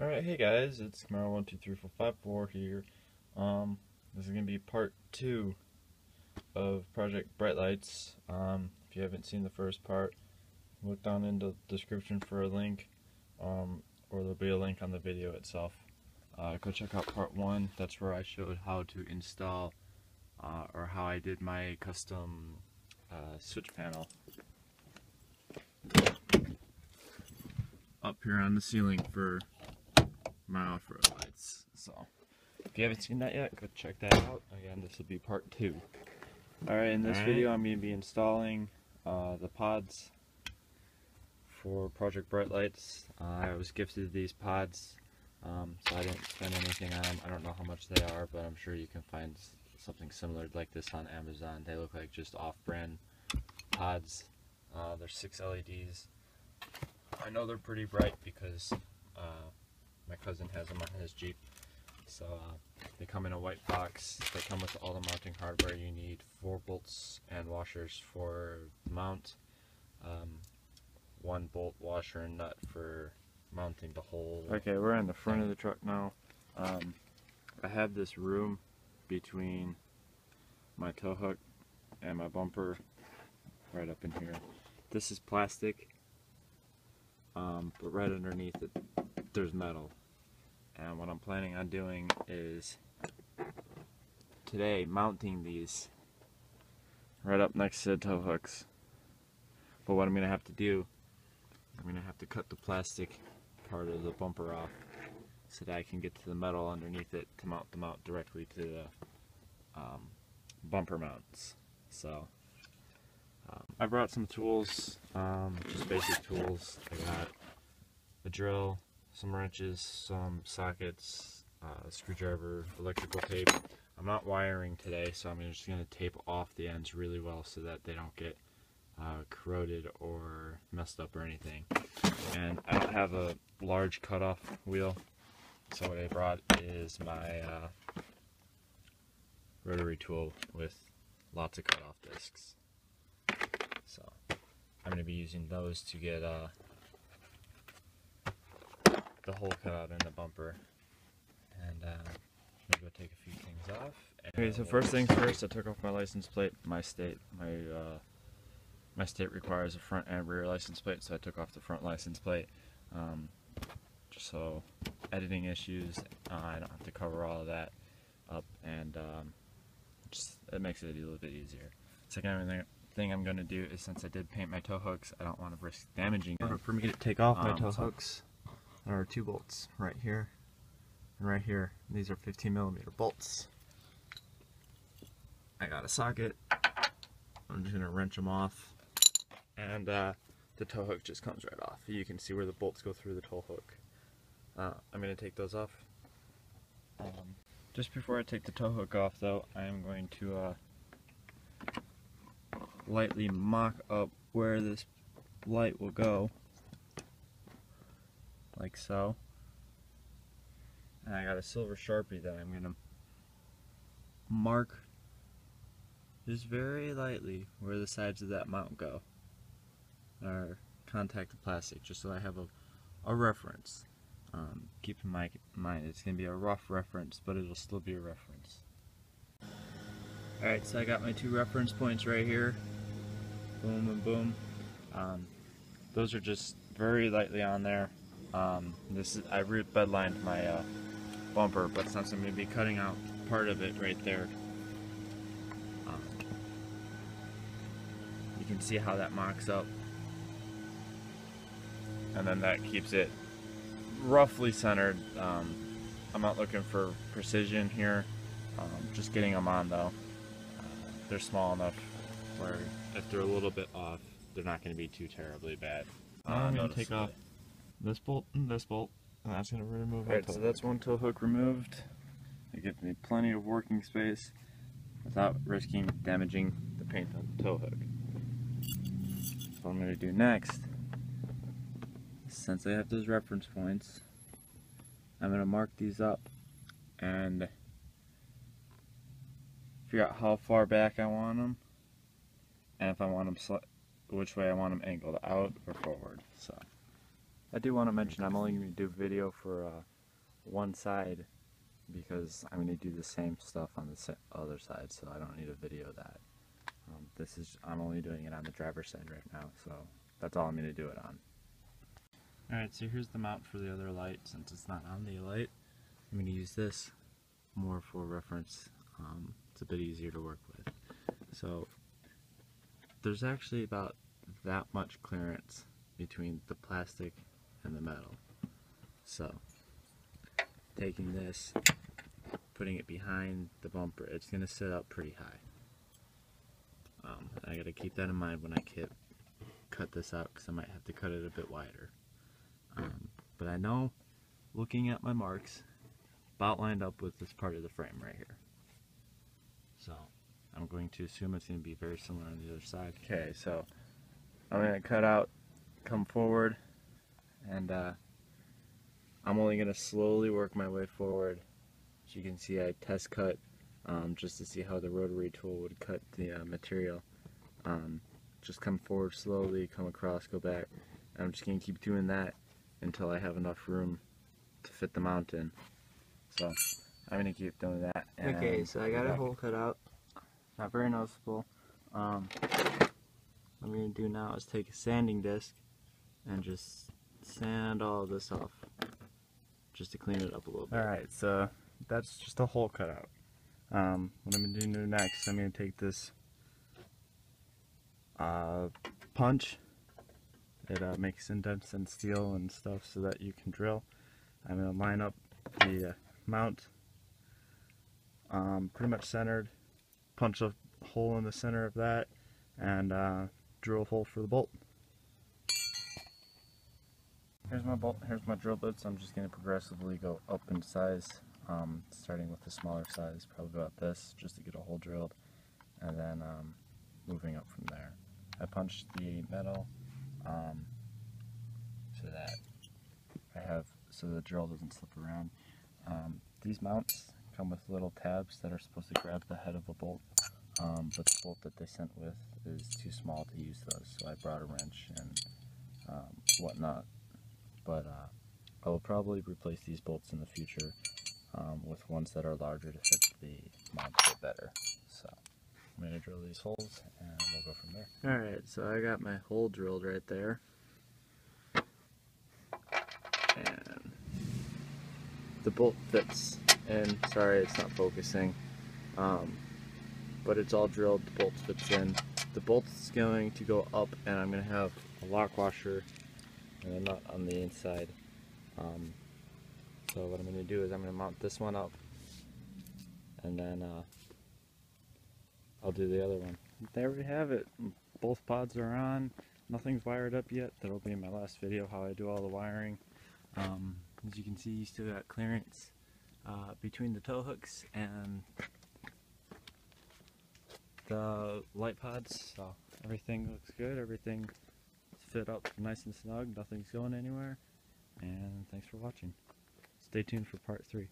Alright, hey guys, it's Camaro123454 here. This is going to be part 2 of Project Bright Lights. If you haven't seen the first part, look down in the description for a link, or there'll be a link on the video itself. Go check out part 1, that's where I showed how to install, or how I did my custom switch panel up here on the ceiling for my off-road lights. So if you haven't seen that yet, go check that out. Again, this will be part 2. Alright, in this video I'm going to be installing the pods for Project Bright Lights. I was gifted these pods, so I didn't spend anything on them. I don't know how much they are, but I'm sure you can find something similar like this on Amazon. They look like just off-brand pods. There's 6 LEDs. I know they're pretty bright because my cousin has them on his Jeep. So they come in a white box. They come with all the mounting hardware you need, 4 bolts and washers for the mount, 1 bolt, washer, and nut for mounting the whole. Okay, we're in the front of the truck now. I have this room between my tow hook and my bumper right up in here. This is plastic, but right underneath it there's metal. And what I'm planning on doing is today mounting these right up next to the tow hooks. But what I'm going to have to do, I'm going to have to cut the plastic part of the bumper off so that I can get to the metal underneath it to mount them out directly to the bumper mounts. So I brought some tools, just basic tools. I got a drill, some wrenches, some sockets, a screwdriver, electrical tape. I'm not wiring today, so I'm just going to tape off the ends really well so that they don't get corroded or messed up or anything. And I don't have a large cutoff wheel, so what I brought is my rotary tool with lots of cutoff discs. So I'm going to be using those to get the hole cut out in the bumper, and maybe go take a few things off. Okay, so first things first, I took off my license plate. My state requires a front and rear license plate, so I took off the front license plate. Just so editing issues, I don't have to cover all of that up, and just it makes it a little bit easier. Second thing I'm going to do is, since I did paint my tow hooks, I don't want to risk damaging them. For me to take off my tow hooks, there are 2 bolts right here and right here. These are 15mm bolts. I got a socket. I'm just gonna wrench them off, and the tow hook just comes right off. You can see where the bolts go through the tow hook. I'm gonna take those off. Just before I take the tow hook off, though, I am going to lightly mock up where this light will go, like so. And I got a silver Sharpie that I'm gonna mark just very lightly where the sides of that mount go, or contact the plastic, just so I have a reference. Keep in mind it's gonna be a rough reference, but it'll still be a reference. Alright, so I got my 2 reference points right here. Boom and boom. Those are just very lightly on there. I bedlined my bumper, but since I'm going to be cutting out part of it right there, you can see how that mocks up, and then that keeps it roughly centered. I'm not looking for precision here, just getting them on though. They're small enough where if they're a little bit off, they're not going to be too terribly bad. I'm going to take off this bolt, and that's going to remove it. Alright, so that's 1 tow hook removed. It gives me plenty of working space without risking damaging the paint on the tow hook. So what I'm going to do next, since I have those reference points, I'm going to mark these up and figure out how far back I want them, and if I want them which way I want them angled, out or forward. So I do want to mention I'm only going to do video for one side because I'm going to do the same stuff on the other side, so I don't need a video of that. I'm only doing it on the driver's side right now, so that's all I'm going to do it on. Alright, so here's the mount for the other light. Since it's not on the light, I'm going to use this more for reference. It's a bit easier to work with. So there's actually about that much clearance between the plastic and the metal. So taking this, putting it behind the bumper, it's going to sit up pretty high. I got to keep that in mind when I cut this out, because I might have to cut it a bit wider. But I know, looking at my marks, about lined up with this part of the frame right here. So I'm going to assume it's going to be very similar on the other side. Okay, so I'm going to cut out, come forward, and I'm only going to slowly work my way forward. As you can see, I test cut just to see how the rotary tool would cut the material. Just come forward slowly, come across, go back. And I'm just going to keep doing that until I have enough room to fit the mount in. So I'm going to keep doing that. Okay, so I got a hole cut out. Not very noticeable. What I'm going to do now is take a sanding disc and just sand all of this off, just to clean it up a little bit. Alright, so that's just a hole cut out. What I'm going to do next, I'm going to take this punch. It makes indents in steel and stuff so that you can drill. I'm going to line up the mount pretty much centered, punch a hole in the center of that, and drill a hole for the bolt. Here's my bolt, here's my drill bits. I'm just going to progressively go up in size, starting with the smaller size, probably about this, just to get a hole drilled, and then moving up from there. I punched the metal so the drill doesn't slip around. These mounts come with little tabs that are supposed to grab the head of a bolt, but the bolt that they sent with is too small to use those, so I brought a wrench and whatnot. But I will probably replace these bolts in the future with ones that are larger to fit the mount a bit better. So I'm going to drill these holes and we'll go from there. Alright, so I got my hole drilled right there. And the bolt fits in. Sorry, it's not focusing. But it's all drilled, the bolt fits in. The bolt's going to go up, and I'm going to have a lock washer and a nut on the inside. So what I'm going to do is I'm going to mount this one up, and then I'll do the other one. There we have it. Both pods are on. Nothing's wired up yet. That'll be in my last video, how I do all the wiring. As you can see, you still got clearance between the tow hooks and the light pods, so everything looks good. Everything's fit up nice and snug. Nothing's going anywhere. And thanks for watching. Stay tuned for part 3.